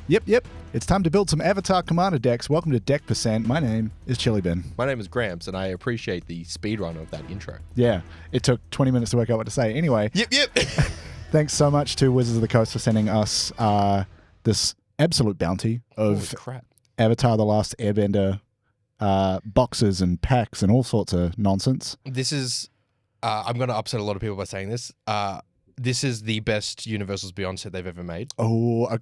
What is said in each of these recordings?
Yep. It's time to build some Avatar Commander decks. Welcome to Deck Percent. My name is Chili Bin. My name is Gramps, and I appreciate the speedrun of that intro. Yeah, it took 20 minutes to work out what to say. Anyway. Yep. Thanks so much to Wizards of the Coast for sending us this absolute bounty of Avatar The Last Airbender boxes and packs and all sorts of nonsense. This is, I'm going to upset a lot of people by saying this. This is the best Universal's Beyond set they've ever made. Oh,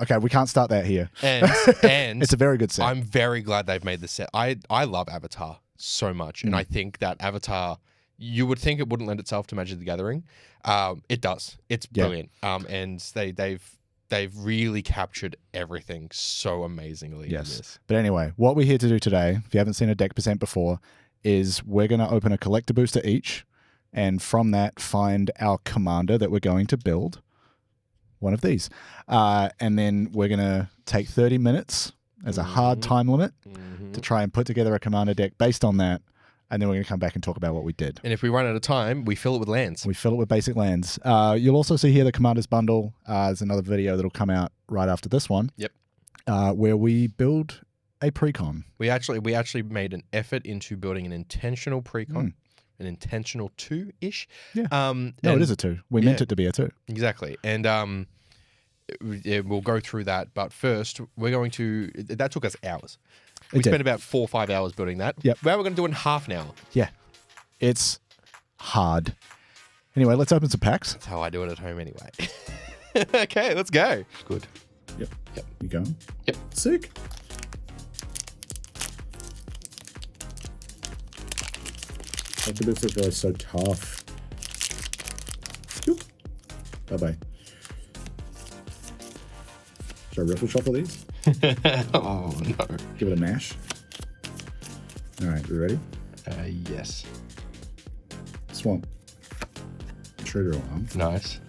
okay. We can't start that here. And it's a very good set. I'm very glad they've made this set. I love Avatar so much, and I think that Avatar, you would think it wouldn't lend itself to Magic the Gathering. It does. It's brilliant. And they've really captured everything so amazingly. Yes. In this. But anyway, what we're here to do today, if you haven't seen a Deck Percent before, is we're going to open a collector booster each. And from that, find our commander that we're going to build. One of these. And then we're going to take 30 minutes as a hard time limit to try and put together a commander deck based on that. And then we're going to come back and talk about what we did. And if we run out of time, we fill it with lands. We fill it with basic lands. You'll also see here the Commander's Bundle. There's another video that'll come out right after this one. Yep. Where we build a precon. We actually made an effort into building an intentional precon. An intentional 2-ish. Yeah. No, it is a 2. We meant it to be a 2. Exactly. And we'll go through that. But first, we're going to... That took us hours. We spent about 4 or 5 hours building that. Yep. Now we're going to do it in half an hour. Yeah. It's hard. Anyway, let's open some packs. That's how I do it at home anyway. Okay, let's go. Good. Yep. You going? Yep. Sick. The boosters are so tough. Bye-bye. Should I riffle shuffle these? Oh, no. Give it a mash. All right, we ready? Yes. Swamp. Trigger alarm. Nice.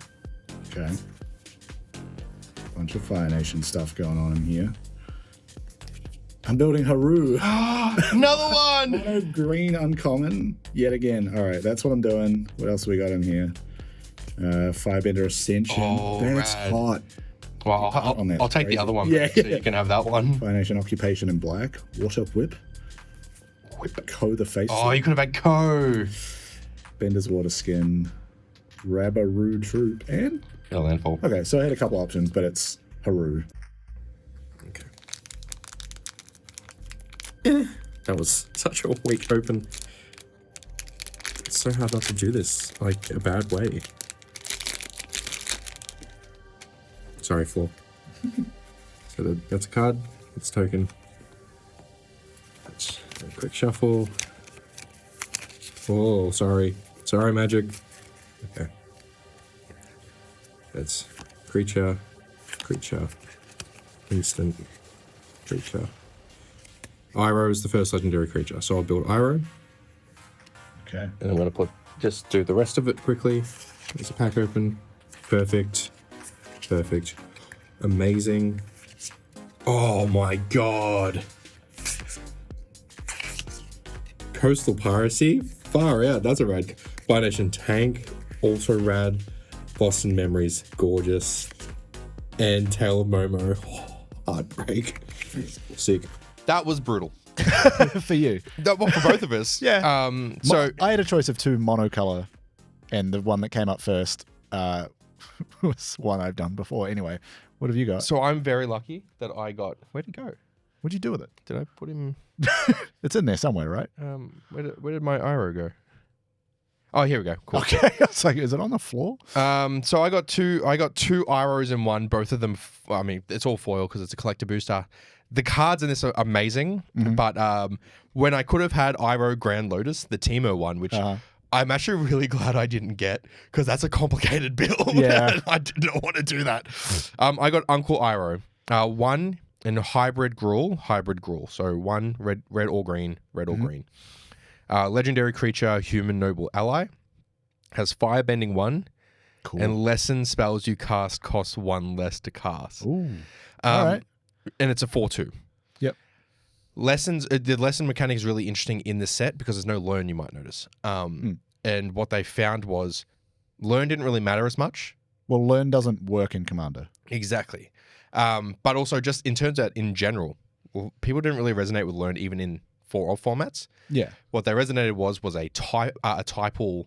Okay. Bunch of Fire Nation stuff going on in here. I'm building Haru. Another one! Mono green uncommon. Yet again. All right, that's what I'm doing. What else we got in here? Firebender Ascension. Oh, that's rad. hot. Well, I'll take the other one. Yeah. So you can have that one. Fire Nation Occupation in black. Water Whip. Ko the Face. Oh, you could have had Ko. Bender's Water Skin. Rabaru Troop. And? A landfall. Okay, so I had a couple options, but it's Haru. Okay. That was such a weak open. It's so hard not to do this, like, a bad way. Sorry, 4. So that's a card. That's a token. That's a quick shuffle. Oh, sorry. Sorry, Magic. Okay. That's creature, instant, creature. Iroh is the first legendary creature, so I'll build Iroh. Okay. And I'm going to just do the rest of it quickly. There's a pack open. Perfect. Amazing. Oh my god. Coastal Piracy? Far out. That's a rad. Fire Nation Tank. Also rad. Boston Memories. Gorgeous. And Tale of Momo. Heartbreak. Sick. That was brutal. For you. Well, for both of us. Yeah. So I had a choice of 2 monocolor, and the one that came up first was one I've done before. Anyway, what have you got? So I'm very lucky that I got... Where'd he go? What'd you do with it? Did I put him... It's in there somewhere, right? Where did my Iroh go? Oh, here we go. Cool. Okay. I was like, is it on the floor? So I got two Irohs in one. Both of them, I mean, it's all foil because it's a collector booster. The cards in this are amazing, but when I could have had Iroh Grand Lotus, the Teemo one, which I'm actually really glad I didn't get because that's a complicated build. Yeah. I did not want to do that. I got Uncle Iroh. One in hybrid Gruul. So 1 red or green, or green. Legendary creature, human noble ally. Has firebending 1. Cool. And lesson spells you cast cost 1 less to cast. Ooh. All right. And it's a 4/2. Yep. The lesson mechanic is really interesting in this set because there's no learn, you might notice. And what they found was learn didn't really matter as much. Well, learn doesn't work in Commander. Exactly. But also just in terms of in general, well, people didn't really resonate with learned even in 4-of formats. Yeah. What they resonated was a typal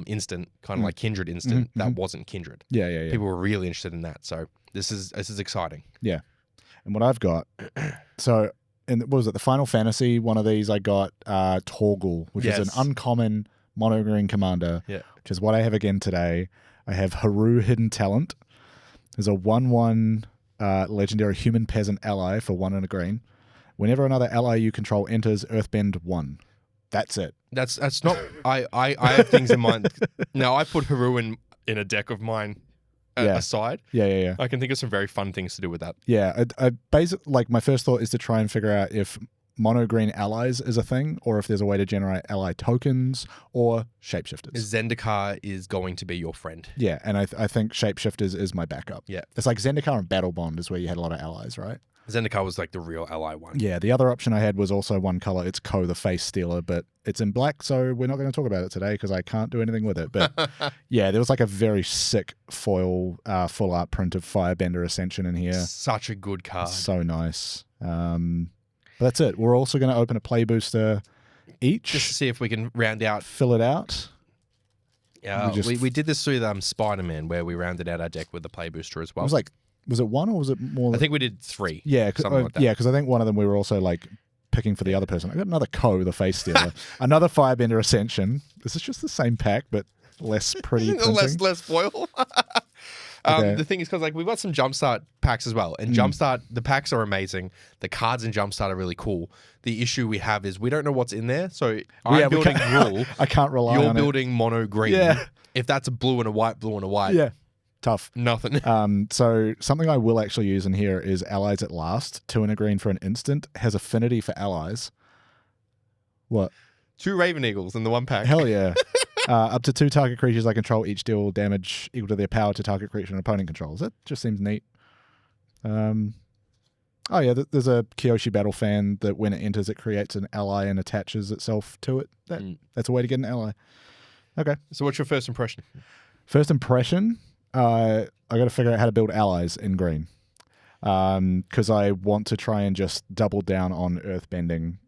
instant, kind of like Kindred instant that wasn't Kindred. Yeah. People were really interested in that. So this is exciting. Yeah. And what I've got, so in what was it, the Final Fantasy, one of these I got Torgal, which is an uncommon mono green commander, which is what I have again today. I have Haru Hidden Talent. There's a 1/1 legendary human peasant ally for 1 and a green. Whenever another ally you control enters, Earthbend 1. That's it. That's not. I have things in mind. Now I put Haru in a deck of mine aside. Yeah. I can think of some very fun things to do with that. Yeah, I basically, like, my first thought is to try and figure out if mono green allies is a thing, or if there's a way to generate ally tokens or shapeshifters. Zendikar is going to be your friend. Yeah, and I think shapeshifters is my backup. Yeah, it's like Zendikar and Battle Bond is where you had a lot of allies, right? Zendikar was like the real ally one. Yeah, the other option I had was also one color. It's Ko the Face Stealer, but it's in black, so we're not going to talk about it today because I can't do anything with it. But yeah, there was like a very sick foil full art print of Firebender Ascension in here. Such a good card. So nice. But that's it. We're also going to open a play booster each. Just to see if we can round out. Fill it out. Yeah, we did this with Spider-Man, where we rounded out our deck with the play booster as well. It was like, was it 1 or was it more? I think we did 3. Yeah, something like that. Yeah, because I think one of them we were also like picking for the other person. I got another Ko, the Face Stealer, another Firebender Ascension. This is just the same pack, but less pretty. less foil. Okay. The thing is, because like we've got some Jumpstart packs as well, and Jumpstart, the packs are amazing. The cards in Jumpstart are really cool. The issue we have is we don't know what's in there. So I'm building Gruul. I can't rely on it. You're building mono green. Yeah. If that's a blue and a white, Yeah. Tough. Nothing. So something I will actually use in here is Allies at Last. 2 and a green for an instant. Has affinity for allies. What? 2 Raven Eagles in the one pack. Hell yeah. Up to 2 target creatures I control each deal damage equal to their power to target creature an opponent controls. That just seems neat. Oh yeah, there's a Kyoshi Battle fan that when it enters it creates an ally and attaches itself to it. That's a way to get an ally. Okay. So what's your first impression? First impression, I got to figure out how to build allies in green. Because I want to try and just double down on Earthbending,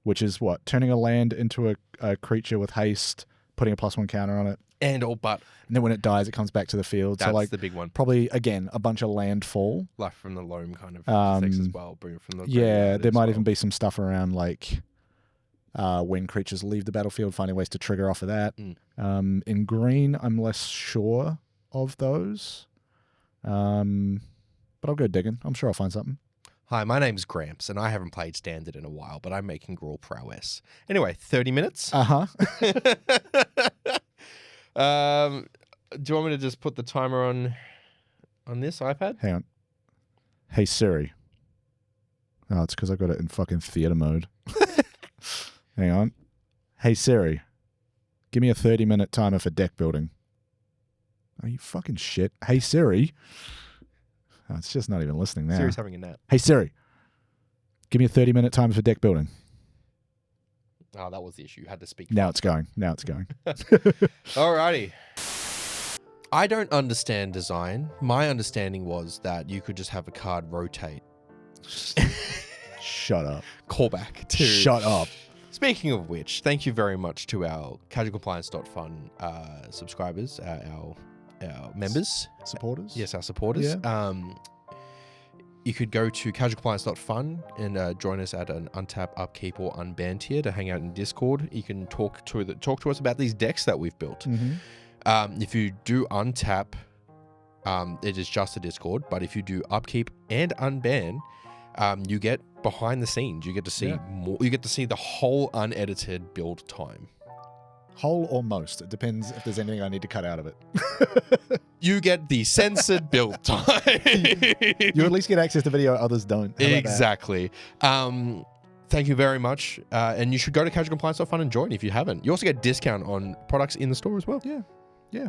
which is what? Turning a land into a creature with haste, putting a +1 counter on it. And then when it dies, it comes back to the field. That's so like the big one. Probably, again, a bunch of landfall. Life from the Loam kind of things as well. Bring it from the there might even be some stuff around like when creatures leave the battlefield, finding ways to trigger off of that. In green, I'm less sure of those. But I'll go digging. I'm sure I'll find something. Hi, my name's Gramps, and I haven't played Standard in a while, but I'm making Gruul Prowess. Anyway, 30 minutes. Uh-huh. Do you want me to just put the timer on this iPad? Hang on. Hey, Siri. Oh, it's because I got it in fucking theater mode. Hang on. Hey, Siri. Give me a 30-minute timer for deck building. Are you fucking shit? Hey, Siri. Oh, it's just not even listening now. Siri's having a nap. Hey, Siri. Give me a 30-minute timer for deck building. Oh, that was the issue. You had to speak. Now it's going. Alrighty. I don't understand design. My understanding was that you could just have a card rotate. Shut up. Callback to... Shut up. Speaking of which, thank you very much to our casualcompliance.fun subscribers, our members. Supporters? Yes, our supporters. Yeah. You could go to casualcompliance.fun and join us at an untap, upkeep, or unban tier to hang out in Discord. You can talk to us about these decks that we've built. If you do untap, it is just a Discord. But if you do upkeep and unban, you get behind the scenes. You get to see more. You get to see the whole unedited build time. Whole or most. It depends if there's anything I need to cut out of it. You get the censored build time. You at least get access to video others don't. Exactly. Thank you very much. And you should go to casualcompliance.fun and join if you haven't. You also get discount on products in the store as well. Yeah.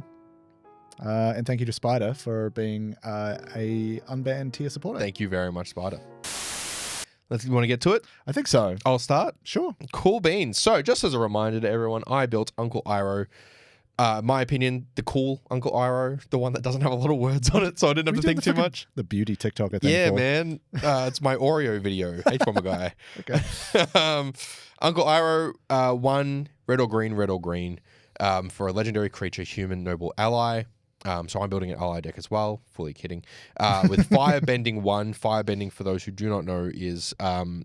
And thank you to Spider for being a unbanned tier supporter. Thank you very much, Spider. You want to get to it? I think so. I'll start. Sure. Cool beans. So, just as a reminder to everyone, I built Uncle Iroh My opinion, the cool Uncle Iroh, the one that doesn't have a lot of words on it, so I didn't have to think too much. The beauty TikToker thing. Yeah, man. It's my Oreo video. Hey, from a guy. Okay. Uncle Iroh, 1 red or green, for a legendary creature, human noble ally. So I'm building an ally deck as well. Fully kidding. With Firebending 1. Firebending, for those who do not know, is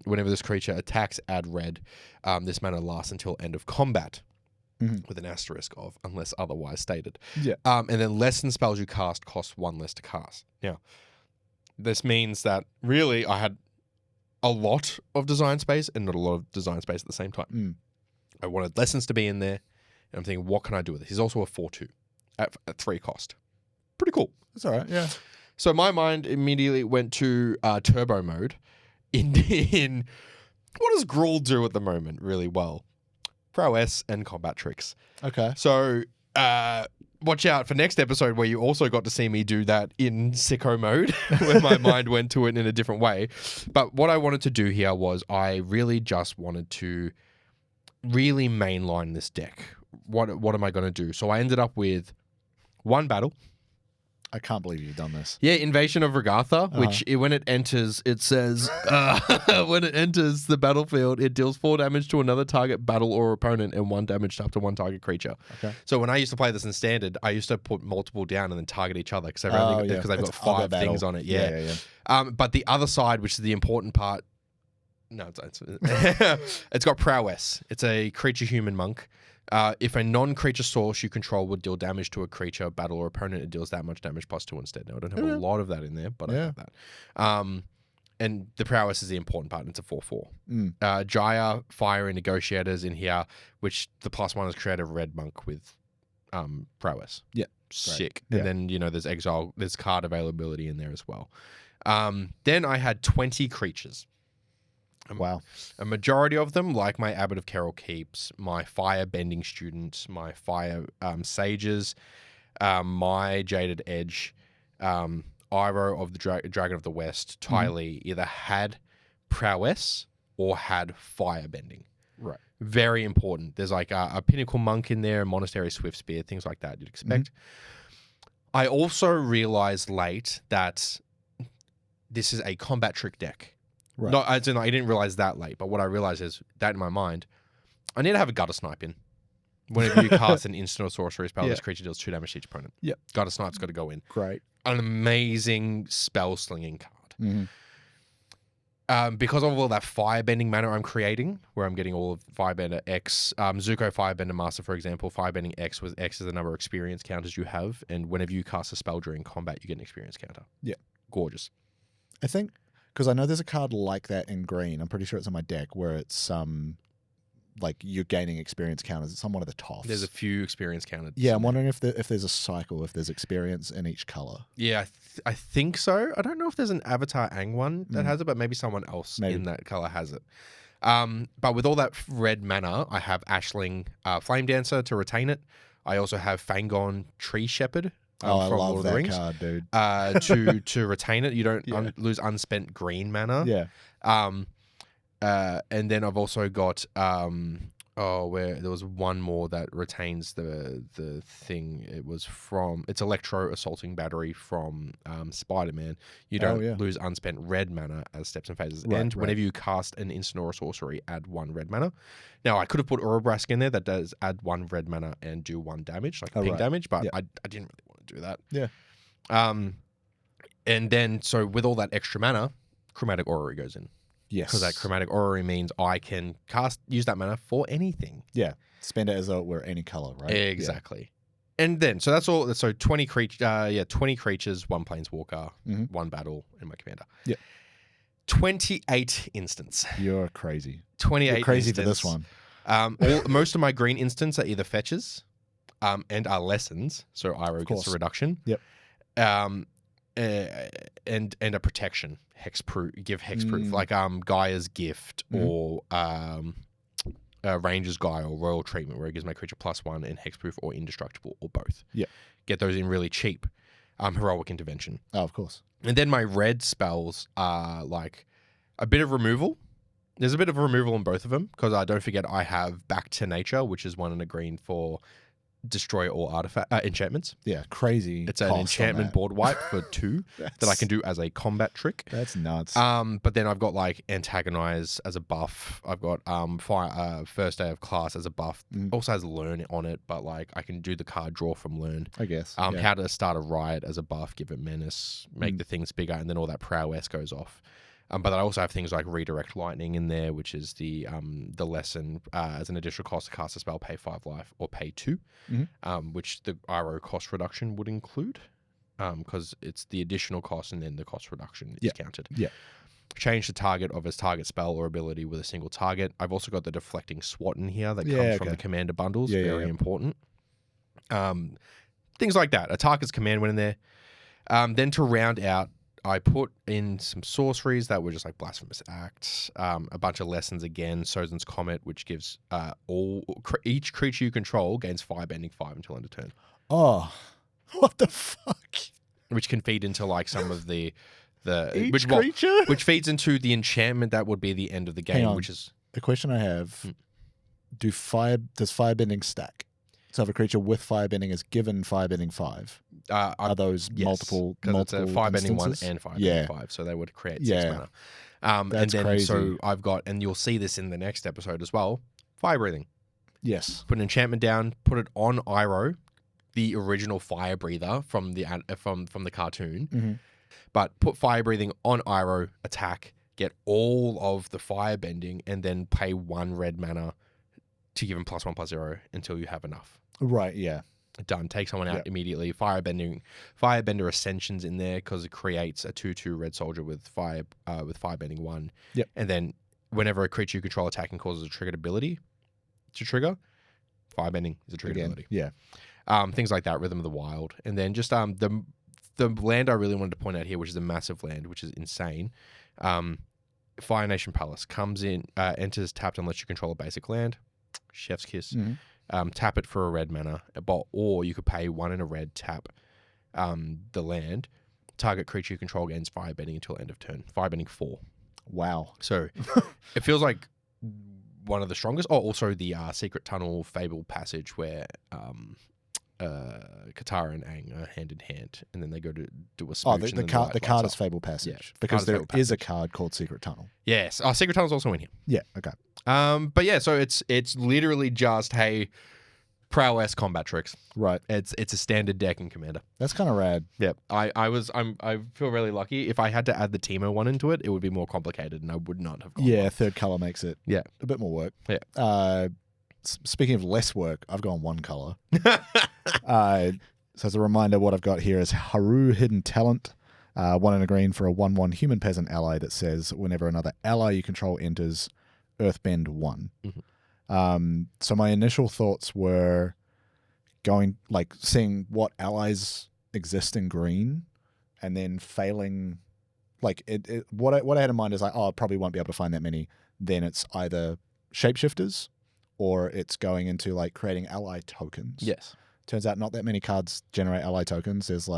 whenever this creature attacks, add red. This mana lasts until end of combat. With an asterisk of unless otherwise stated. Yeah. And then lesson spells you cast cost 1 less to cast. Now, this means that really I had a lot of design space and not a lot of design space at the same time. I wanted lessons to be in there, and I'm thinking, what can I do with it? He's also a 4/2 at 3 cost. Pretty cool. That's all right. Yeah. So my mind immediately went to turbo mode. In what does Gruul do at the moment really well? Prowess and combat tricks. Okay. So watch out for next episode where you also got to see me do that in sicko mode, where my mind went to it in a different way. But what I wanted to do here was I really just wanted to really mainline this deck. What am I going to do? So I ended up with 1 battle. I can't believe you've done this. Yeah, Invasion of Regatha, which when it enters, it says, when it enters the battlefield, it deals 4 damage to another target, battle, or opponent, and 1 damage to up to 1 target creature. Okay. So when I used to play this in Standard, I used to put multiple down and then target each other because they've got It's 5 other battle. things on it. Yeah. But the other side, which is the important part, no, it's got Prowess. It's a creature-human monk. If a non-creature source you control would deal damage to a creature, battle, or opponent, it deals that much damage +2 instead. Now, I don't have a lot of that in there, but I have that. And the Prowess is the important part, and it's a 4/4. Jaya, Fire, and Negotiators in here, which the +1 is create a red monk with Prowess. Yeah. Sick. Yeah. And then, there's Exile, there's card availability in there as well. Then I had 20 creatures. Wow. A majority of them, like my Abbot of Carol Keeps, my Fire Bending Students, my Fire Sages, my Jaded Edge, Iroh of the Dragon of the West, Ty Lee, either had Prowess or had Fire Bending. Right. Very important. There's like a Pinnacle Monk in there, a Monastery Swift Spear, things like that you'd expect. I also realized late that this is a combat trick deck. Right. No, I didn't realize that late, but what I realized is that in my mind, I need to have a Gutter Snipe in. Whenever you cast an instant or sorcery spell, this creature deals 2 damage to each opponent. Yep. Gutter Snipe's got to go in. Great. An amazing spell slinging card. Because of all that firebending mana I'm creating, where I'm getting all of Firebender X, Zuko Firebender Master, for example, Firebending X with X is the number of experience counters you have, and whenever you cast a spell during combat, you get an experience counter. Yeah. Gorgeous. I think, because I know there's a card like that in green. I'm pretty sure it's on my deck where it's like you're gaining experience counters. It's on one of the toffs. There's a few experience counters. Yeah, I'm wondering if there's a cycle, if there's experience in each color. Yeah, I think so. I don't know if there's an Avatar Aang one that has it, but maybe someone else in that color has it. But with all that red mana, I have Ashling Flame Dancer to retain it. I also have Fangon Tree Shepherd. I from love Lord of the that Rings, card, dude. to retain it. You don't lose unspent green mana. Yeah. And then I've also got where there was one more that retains the thing. It's Electro Assaulting Battery from Spider-Man. You don't lose unspent red mana as steps and phases end. Whenever you cast an instant or a sorcery, add 1 red mana. Now I could have put Orobrask in there that does add 1 red mana and do 1 damage, like ping damage, but I didn't really want to do that. Yeah. And then so with all that extra mana, Chromatic Orrery goes in. Yes. Because that Chromatic Orrery means I can use that mana for anything. Yeah. Spend it as though it were any color, right? Exactly. Yeah. And then, so that's all. So 20 creatures, 1 planeswalker, 1 battle, and my commander. Yeah. 28 instants. You're crazy. 28 You're crazy instants. for this one. Most of my green instants are either fetches and are lessons. So Iroh gets a reduction. Yep. And a protection, give hexproof, like Gaia's Gift or Ranger's Guy or Royal Treatment, where it gives my creature +1 and hexproof or indestructible or both. Yeah, get those in really cheap. Heroic Intervention. Oh, of course. And then my red spells are like a bit of removal. There's a bit of removal in both of them because don't forget I have Back to Nature, which is 1 and a green for destroy all enchantments. Yeah, crazy. It's an cost on enchantment that. board wipe for 2 that I can do as a combat trick. That's nuts. But then I've got like antagonize as a buff. I've got first day of class as a buff. Also has learn on it, but like I can do the card draw from learn. I guess. How to start a riot as a buff, give it menace, make the things bigger, and then all that prowess goes off. But I also have things like redirect lightning in there, which is the lesson as an additional cost to cast a spell, pay 5 life or pay 2, which the Iroh cost reduction would include, because it's the additional cost and then the cost reduction is counted. Yeah. Change the target of his target spell or ability with a single target. I've also got the deflecting SWAT in here that comes from the commander bundles. Very important. Things like that. A target's command went in there. Then to round out, I put in some sorceries that were just like Blasphemous Act, a bunch of lessons again, Sozin's Comet, which gives each creature you control gains Firebending 5 until end of turn. Oh, what the fuck? Which can feed into like some of the creature? Which feeds into the enchantment that would be the end of the game, which is the question I have. Does Firebending stack? So if a creature with Firebending is given Firebending 5, are those multiple it's a Firebending 1 instances? and Firebending 5, so they would create 6 mana. That's and then crazy. So I've got, and you'll see this in the next episode as well, Fire Breathing. Yes. Put an enchantment down, put it on Iroh, the original fire breather from the cartoon. But put Fire Breathing on Iroh, attack, get all of the Firebending, and then pay 1 red mana to give him +1/+0 until you have enough. Right, yeah. Done. Take someone out immediately. Firebender Ascension's in there because it creates a 2/2 red soldier with Firebending 1. Yep. And then whenever a creature you control attacking causes a triggered ability to trigger, Firebending is a triggered ability. Yeah. Things like that, Rhythm of the Wild. And then just the land I really wanted to point out here, which is a massive land, which is insane. Fire Nation Palace comes in, enters tapped unless you control a basic land. Chef's kiss. Tap it for a red mana, or you could pay 1 in a red, tap the land. Target creature you control gains Firebending until end of turn. Firebending 4. Wow. So it feels like one of the strongest. Oh, also the Secret Tunnel Fable Passage where Katara and Aang are hand in hand, and then they go to do a smooch. Oh, the card is Fable Passage, because there is a card called Secret Tunnel. Yes. Secret Tunnel's also in here. Yeah, okay. But yeah, so it's literally just, hey, prowess combat tricks. Right. It's a standard deck in Commander. That's kind of rad. Yep. I feel really lucky. If I had to add the Teemo one into it, it would be more complicated, and I would not have gone. Yeah, third color makes it a bit more work. Yeah. Speaking of less work, I've gone 1 color. So as a reminder, what I've got here is Haru Hidden Talent. 1 in a green for a 1/1 human peasant ally that says whenever another ally you control enters Earthbend 1. So my initial thoughts were seeing what allies exist in green, and then failing. What I had in mind is I probably won't be able to find that many. Then it's either shapeshifters, or it's going into creating ally tokens. Yes. Turns out not that many cards generate ally tokens. There's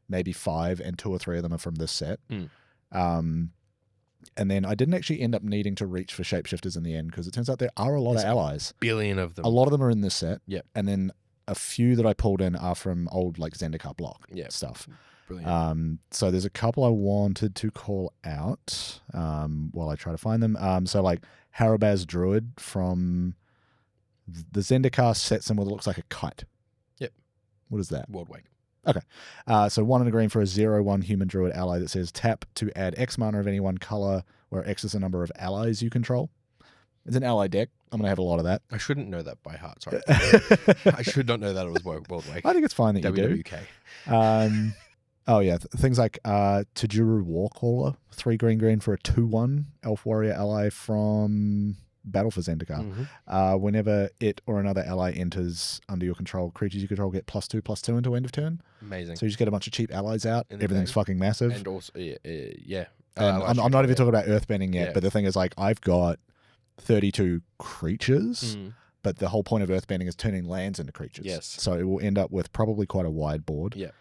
maybe 5, and 2 or 3 of them are from this set. And then I didn't actually end up needing to reach for shapeshifters in the end, because it turns out there are a lot of allies. Billion of them. A lot of them are in this set. Yep. And then a few that I pulled in are from old Zendikar block stuff. Brilliant. So there's a couple I wanted to call out while I try to find them. So Harabaz Druid from the Zendikar set symbol that looks like a kite. Yep. What is that? World Wake. Okay. So 1 in a green for a 0/1 human druid ally that says tap to add X mana of any one color, where X is the number of allies you control. It's an ally deck. I'm going to have a lot of that. I shouldn't know that by heart. Sorry. I should not know that it was World Wake. I think it's fine that you do. WWK. Oh, yeah. Things like Tajuru Warcaller, 3 green for a 2/1 elf warrior ally from Battle for Zendikar. Whenever it or another ally enters under your control, creatures you control get +2/+2 until end of turn. Amazing. So you just get a bunch of cheap allies out. Everything's fucking massive. And also, yeah. And I'm not even talking about Earthbending yet, but the thing is, I've got 32 creatures, but the whole point of Earthbending is turning lands into creatures. Yes. So it will end up with probably quite a wide board. Yeah.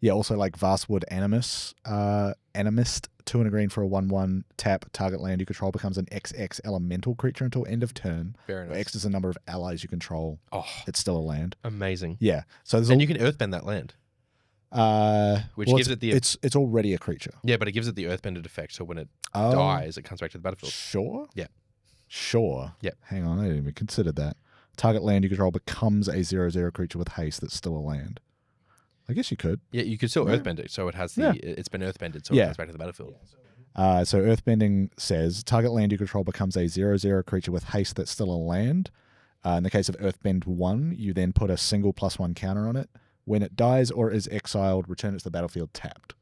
Yeah, also like Vastwood Animist, 2 and a green for a 1/1 tap. Target land you control becomes an XX elemental creature until end of turn. Very nice. Where X is the number of allies you control. Oh, It's still a land. amazing. Yeah. So there's And you can Earthbend that land. Which gives it the... It's already a creature. Yeah, but it gives it the Earthbended effect, so when it Oh. dies, it comes back to the battlefield. Sure? Yeah. Sure. Yeah. Hang on, I didn't even consider that. Target land you control becomes a 0/0 creature with haste that's still a land. I guess you could. Yeah, you could still Earthbend it, so it has the... Yeah. It's been Earthbended, so Yeah. it comes back to the battlefield. So Earthbending says target land you control becomes a 0/0 creature with haste that's still a land. In the case of Earthbend 1, you then put a single +1 counter on it. When it dies or is exiled, return it to the battlefield tapped.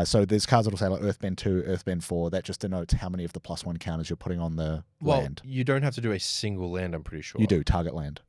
So there's cards that'll say like Earthbend 2, Earthbend 4. That just denotes how many of the +1 counters you're putting on the land. You don't have to do a single land, I'm pretty sure. You do, target land.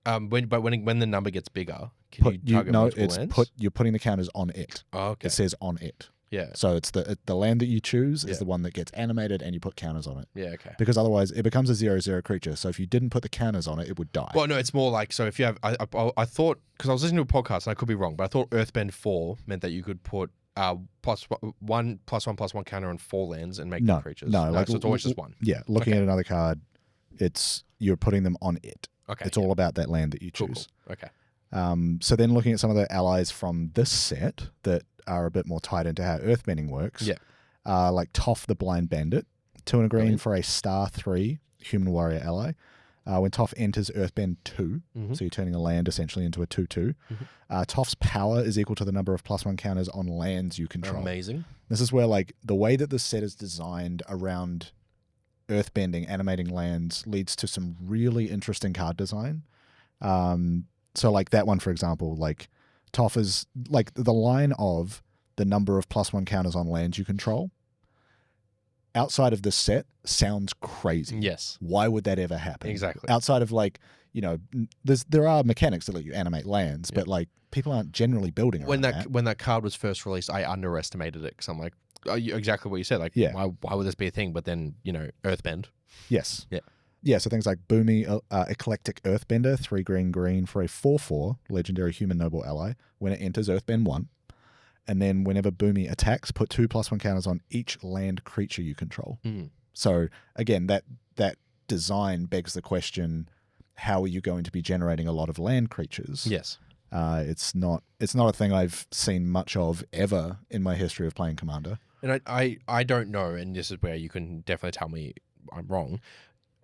When the number gets bigger, can you target multiple lands? You're putting the counters on it. Oh, okay. It says on it. Yeah. So it's the land that you choose is Yeah. the one that gets animated and you put counters on it. Yeah, okay. Because otherwise it becomes a 0/0 creature. So if you didn't put the counters on it, it would die. Well, no, it's more like, so if you have... I thought, because I was listening to a podcast, and I could be wrong, but I thought Earthbend 4 meant that you could put +1/+1 counter on 4 lands and make them creatures. No, like, so it's always just one. Yeah, looking Okay. at another card, you're putting them on it. Okay. It's all about that land that you Cool, choose. cool. Okay. So then looking at some of the allies from this set that are a bit more tied into how Earthbending works. Yeah. Like Toph the Blind Bandit, 2 and a green Brilliant. for a star 3 human warrior ally. When Toph enters Earthbend 2, Mhm. so you're turning a land essentially into a 2/2. Mhm. Toph's power is equal to the number of +1 counters on lands you control. Amazing. This is where like the way that the set is designed around Earthbending, animating lands leads to some really interesting card design. So like that one, for example, like Toph is like the line of the number of +1 counters on lands you control. Outside of this set sounds crazy. Yes. Why would that ever happen? Exactly. Outside of like, there are mechanics that let you animate lands, but like people aren't generally building around When that card was first released, I underestimated it because I'm like, exactly what you said. Like, Yeah. why would this be a thing? But then, Earthbend. Yes. Yeah. Yeah, so things like Boomy Eclectic Earthbender, 3 green for a 4/4 legendary human noble ally. When it enters Earthbend 1. And then whenever Boomy attacks, put 2 +1 counters on each land creature you control. Mm. So again, that design begs the question, how are you going to be generating a lot of land creatures? Yes. It's not a thing I've seen much of ever in my history of playing Commander. And I don't know, and this is where you can definitely tell me I'm wrong.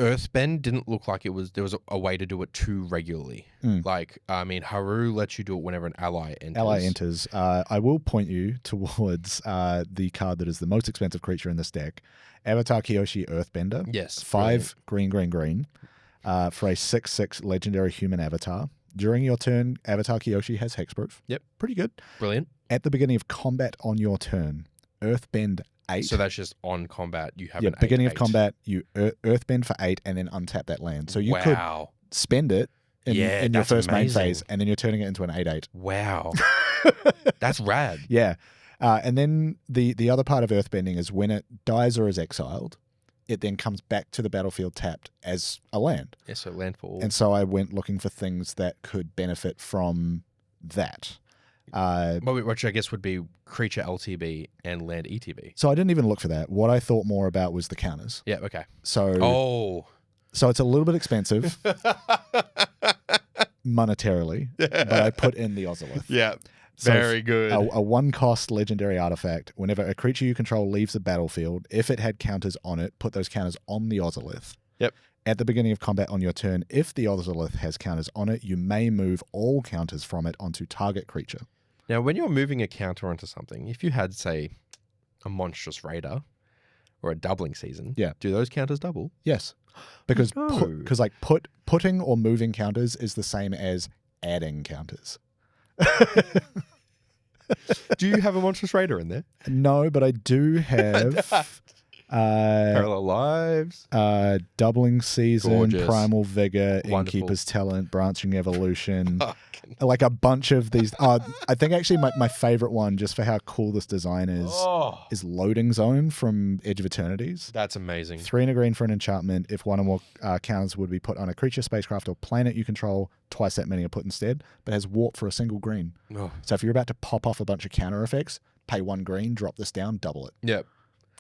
Earthbend didn't look like there was a way to do it too regularly. Mm. Like, I mean, Haru lets you do it whenever an ally enters. Ally enters. I will point you towards the card that is the most expensive creature in this deck, Avatar Kyoshi Earthbender. Yes. 5 green for a 6/6 legendary human avatar. During your turn, Avatar Kyoshi has hexproof. Yep. Pretty good. Brilliant. At the beginning of combat on your turn, Earthbend 8. So that's just on combat. You have yeah, an beginning 8/8. of combat, you Earthbend for 8 and then untap that land. So you could Wow. spend it in your that's first main amazing. phase, and then you're turning it into an 8/8. Wow. That's rad. Yeah. And then the other part of Earthbending is when it dies or is exiled, it then comes back to the battlefield tapped as a land. Yeah, so landfall. And so I went looking for things that could benefit from that. Which I guess would be creature LTB and land ETB. So I didn't even look for that. What I thought more about was the counters. Yeah, okay. So so it's a little bit expensive monetarily, but I put in the Ozolith. Yeah. So Very good. A 1-cost legendary artifact. Whenever a creature you control leaves the battlefield, if it had counters on it, put those counters on the Ozolith. Yep. At the beginning of combat on your turn, if the Ozolith has counters on it, you may move all counters from it onto target creature. Now, when you're moving a counter onto something, if you had, say, a monstrous raider or a doubling season, Yeah. do those counters double? Yes. Because No. putting or moving counters is the same as adding counters. Do you have a monstrous raider in there? No, but I do have Parallel lives. doubling season, Gorgeous. primal vigor, Wonderful. innkeeper's talent, branching evolution, like a bunch of these. I think actually my favorite one, just for how cool this design is Loading Zone from Edge of Eternities. That's amazing. 3 and a green for an enchantment. If one or more counters would be put on a creature, spacecraft, or planet you control, twice that many are put instead, but has warp for a single green. Oh. So if you're about to pop off a bunch of counter effects, pay 1 green, drop this down, double it. Yep.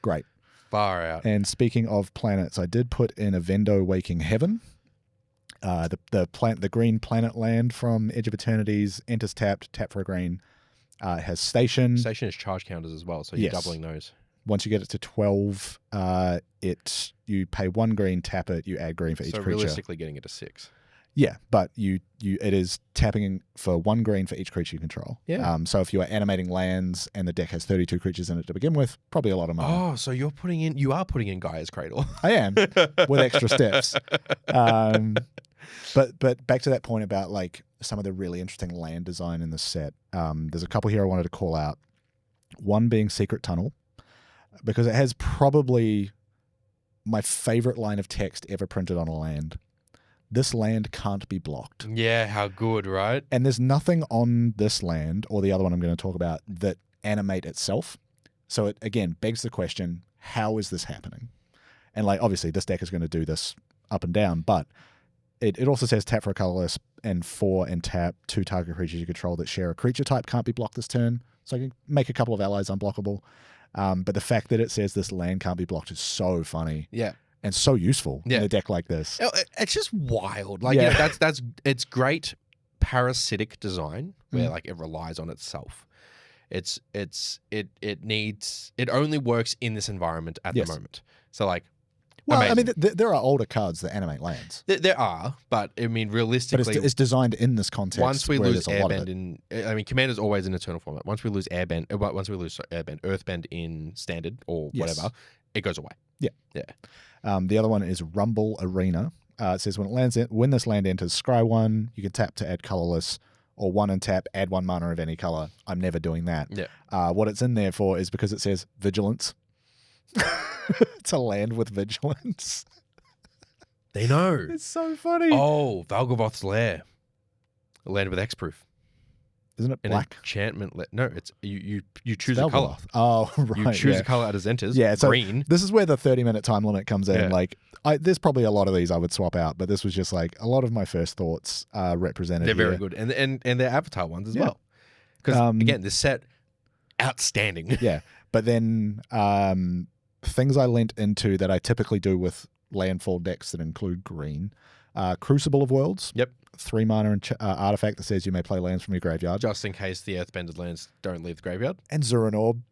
Great. Far out. And speaking of planets, I did put in a Vendo Waking Heaven. The green planet land from Edge of Eternities enters tapped, tap for a green. It has station. Station is charge counters as well, so you're doubling those. Once you get it to 12, you pay 1 green, tap it, you add green for each creature. So realistically getting it to 6. Yeah, but it is tapping for 1 green for each creature you control. Yeah. So if you are animating lands and the deck has 32 creatures in it to begin with, probably a lot of money. Oh, so you are putting in Gaia's Cradle. I am, with extra steps. But back to that point about like some of the really interesting land design in the set. There's a couple here I wanted to call out. One being Secret Tunnel, because it has probably my favorite line of text ever printed on a land. This land can't be blocked. Yeah, how good, right? And there's nothing on this land or the other one I'm going to talk about that animate itself. So it, again, begs the question, how is this happening? And like, obviously this deck is going to do this up and down, but it also says tap for a colorless and 4 and tap 2 target creatures you control that share a creature type can't be blocked this turn. So I can make a couple of allies unblockable. But the fact that it says this land can't be blocked is so funny. Yeah. And so useful in a deck like this. It's just wild. Like, yeah, it's great parasitic design where like it relies on itself. It only works in this environment at the moment. So like, well, amazing. I mean, there are older cards that animate lands. There are, but I mean, realistically, but it's designed in this context. Once we lose Airbend Commander's always in eternal format. Once we lose Earthbend in standard or whatever, it goes away. Yeah, yeah. The other one is Rumble Arena. It says when this land enters scry 1, you can tap to add colorless, or 1 and tap, add 1 mana of any color. I'm never doing that. Yeah. What it's in there for is because it says vigilance. It's a land with vigilance. They know. It's so funny. Oh, Valgavoth's Lair. A land with X-proof. Isn't it black? Enchantment. No, it's you choose a color. Oh, right. You choose a color as it enters. Yeah, so green. This is where the 30-minute time limit comes in. Yeah. Like, there's probably a lot of these I would swap out, but this was just like a lot of my first thoughts represented. They're very good, and they're Avatar ones as well. Because again, this set outstanding. Yeah, but then things I lent into that I typically do with landfall decks that include green. Crucible of Worlds. Yep. 3 mana artifact that says you may play lands from your graveyard. Just in case the Earthbended lands don't leave the graveyard. And Zuran Orb.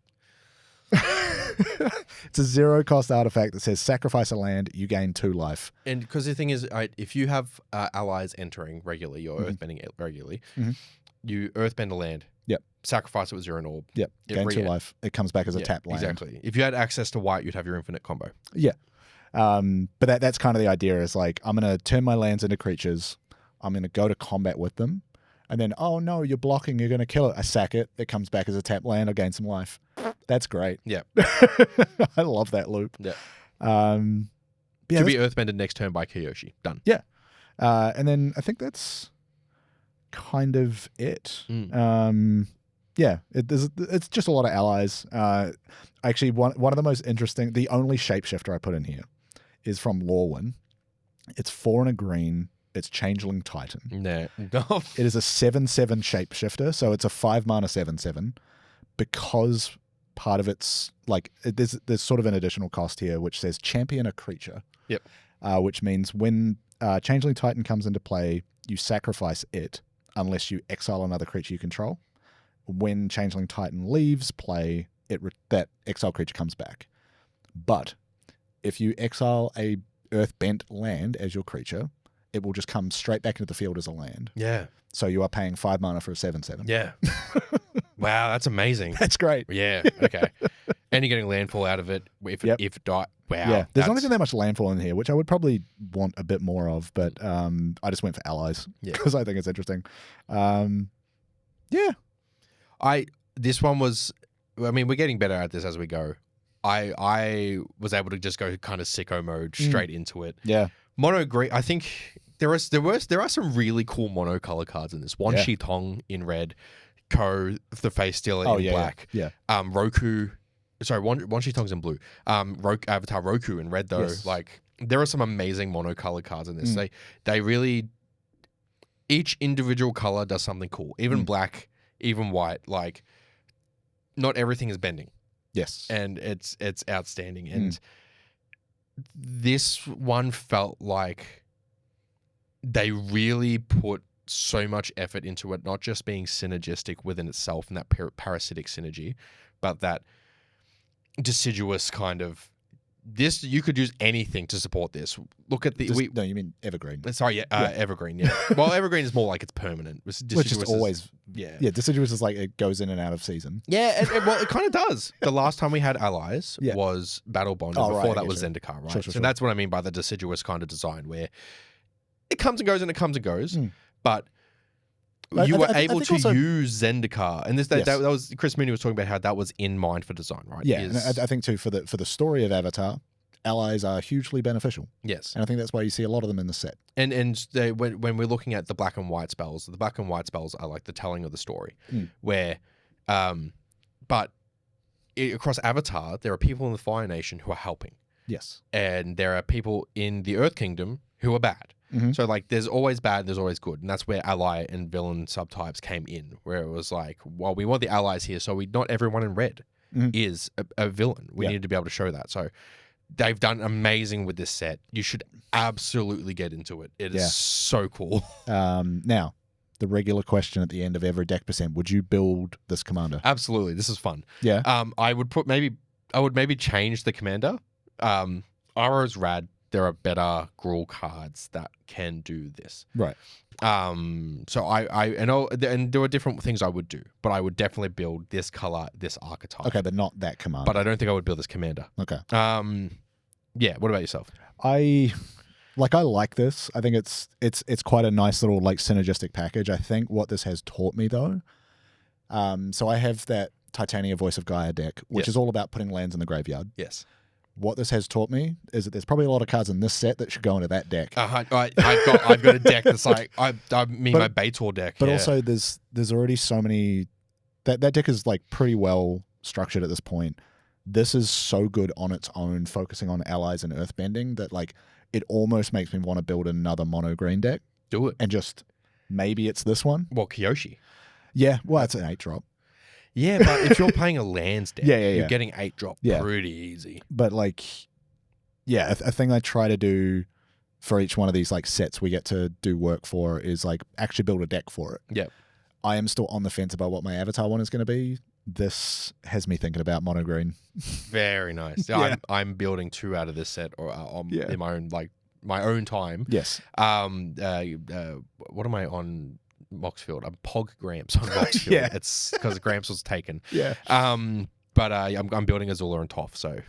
It's a 0-cost artifact that says sacrifice a land, you gain 2 life. And because the thing is, if you have allies entering regularly or Earthbending regularly, you Earthbend a land. Yep. Sacrifice it with Zuran Orb. Yep. Gain 2 life. It comes back as a tapped land. Exactly. If you had access to white, you'd have your infinite combo. Yeah. But that's kind of the idea is like, I'm going to turn my lands into creatures. I'm going to go to combat with them. And then, oh no, you're blocking, you're going to kill it. I sack it. It comes back as a tap land. I gain some life. That's great. Yeah. I love that loop. Yeah. To be Earthbended next turn by Kiyoshi. Done. Yeah. And then I think that's kind of it. Yeah, it's just a lot of allies. Actually, one of the most interesting, the only shapeshifter I put in here is from Lorwyn. It's 4 and a green. It's Changeling Titan. No. It is a 7/7 shapeshifter, so it's a 5 mana 7/7. Because part of it's like there's sort of an additional cost here, which says champion a creature. Yep. Which means when Changeling Titan comes into play, you sacrifice it unless you exile another creature you control. When Changeling Titan leaves play, that exile creature comes back. But if you exile a Earthbent land as your creature, it will just come straight back into the field as a land. Yeah. So you are paying 5 mana for a 7/7. Yeah. Wow, that's amazing. That's great. Yeah. Okay. And you're getting landfall out of it if it die. Wow. Yeah. There's not even that much landfall in here, which I would probably want a bit more of, but I just went for allies because I think it's interesting. Yeah. This one was, I mean, we're getting better at this as we go. I was able to just go kind of sicko mode straight into it. Yeah. Mono green, I think there are some really cool monocolor cards in this. Wan Shi Tong in red, Ko the Face Stealer in black. Yeah. Roku. Sorry, Wan Shi Tong's in blue. Avatar Roku in red though. Yes. Like there are some amazing monocolor cards in this. They really each individual color does something cool. Even black, even white. Like not everything is bending. Yes. And it's outstanding. And this one felt like they really put so much effort into it, not just being synergistic within itself and that parasitic synergy, but that deciduous kind of this. You could use anything to support this. Look at the no, you mean evergreen? Sorry, evergreen. Yeah, well, evergreen is more like it's permanent. Which is always deciduous is like it goes in and out of season. Yeah, well, it kind of does. The last time we had allies was Battle Bond, and before that was Zendikar, right? Sure. So that's what I mean by the deciduous kind of design, where it comes and goes and it comes and goes, but you were able to also use Zendikar, and that was Chris Mooney was talking about how that was in mind for design, right? Yeah, and I think too for the story of Avatar, allies are hugely beneficial. Yes, and I think that's why you see a lot of them in the set. And when we're looking at the black and white spells, the black and white spells are like the telling of the story, where, but across Avatar, there are people in the Fire Nation who are helping. Yes, and there are people in the Earth Kingdom who are bad. So like there's always bad, there's always good. And that's where ally and villain subtypes came in, where it was like, well, we want the allies here, so not everyone in red is a villain. We need to be able to show that. So they've done amazing with this set. You should absolutely get into it. It is so cool. Now, the regular question at the end of every deck percent, would you build this commander? Absolutely. This is fun. Yeah. I would maybe change the commander. Iroh's rad. There are better Gruul cards that can do this. Right. So and there are different things I would do, but I would definitely build this color, this archetype. Okay, but not that commander. But I don't think I would build this commander. Okay. Yeah. What about yourself? I like this. I think it's quite a nice little like synergistic package. I think what this has taught me though, so I have that Titania Voice of Gaia deck, which is all about putting lands in the graveyard. Yes. What this has taught me is that there's probably a lot of cards in this set that should go into that deck. I've got a deck that's like my Baitor deck. But also there's already so many that deck is like pretty well structured at this point. This is so good on its own, focusing on allies and earthbending, that like it almost makes me want to build another mono green deck. Do it. And just maybe it's this one. Well, Kyoshi. Yeah, well, it's an 8-drop. Yeah, but if you're playing a lands deck, you're getting 8-drop pretty easy. But like, a thing I try to do for each one of these like sets we get to do work for is like actually build a deck for it. Yep. I am still on the fence about what my Avatar one is going to be. This has me thinking about mono green. Very nice. Yeah. I'm building 2 out of this set in my own time. Yes. What am I on? Moxfield. I'm Pog Gramps on Moxfield. It's because Gramps was taken. Yeah. But I'm building Azula and Toph. So,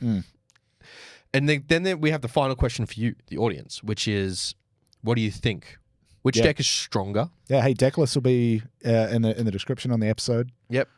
and then we have the final question for you, the audience, which is, what do you think? Which deck is stronger? Yeah. Hey, deck list will be in the description on the episode. Yep.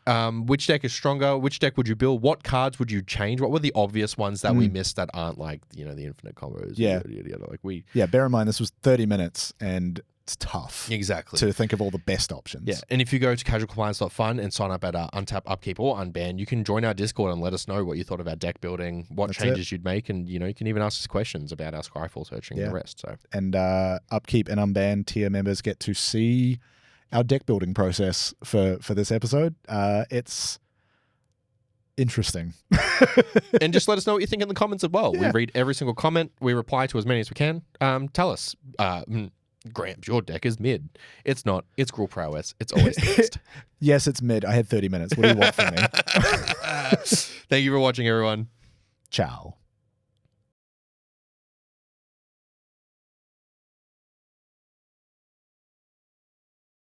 Which deck is stronger? Which deck would you build? What cards would you change? What were the obvious ones that we missed that aren't like the infinite combos? Yeah. Like bear in mind this was 30 minutes and it's tough. Exactly. To think of all the best options. Yeah. And if you go to casualcompliance.fun and sign up at Untap, Upkeep, or Unban, you can join our Discord and let us know what you thought of our deck building, what changes you'd make, and you can even ask us questions about our Skyfall searching and the rest. So and Upkeep and Unban tier members get to see our deck building process for this episode. It's interesting. And just let us know what you think in the comments as well. We read every single comment. We reply to as many as we can. Tell us. Gramps, your deck is mid. It's not. It's Gruul Prowess. It's always the best. Yes, it's mid. I had 30 minutes. What do you want from me? Thank you for watching, everyone. Ciao.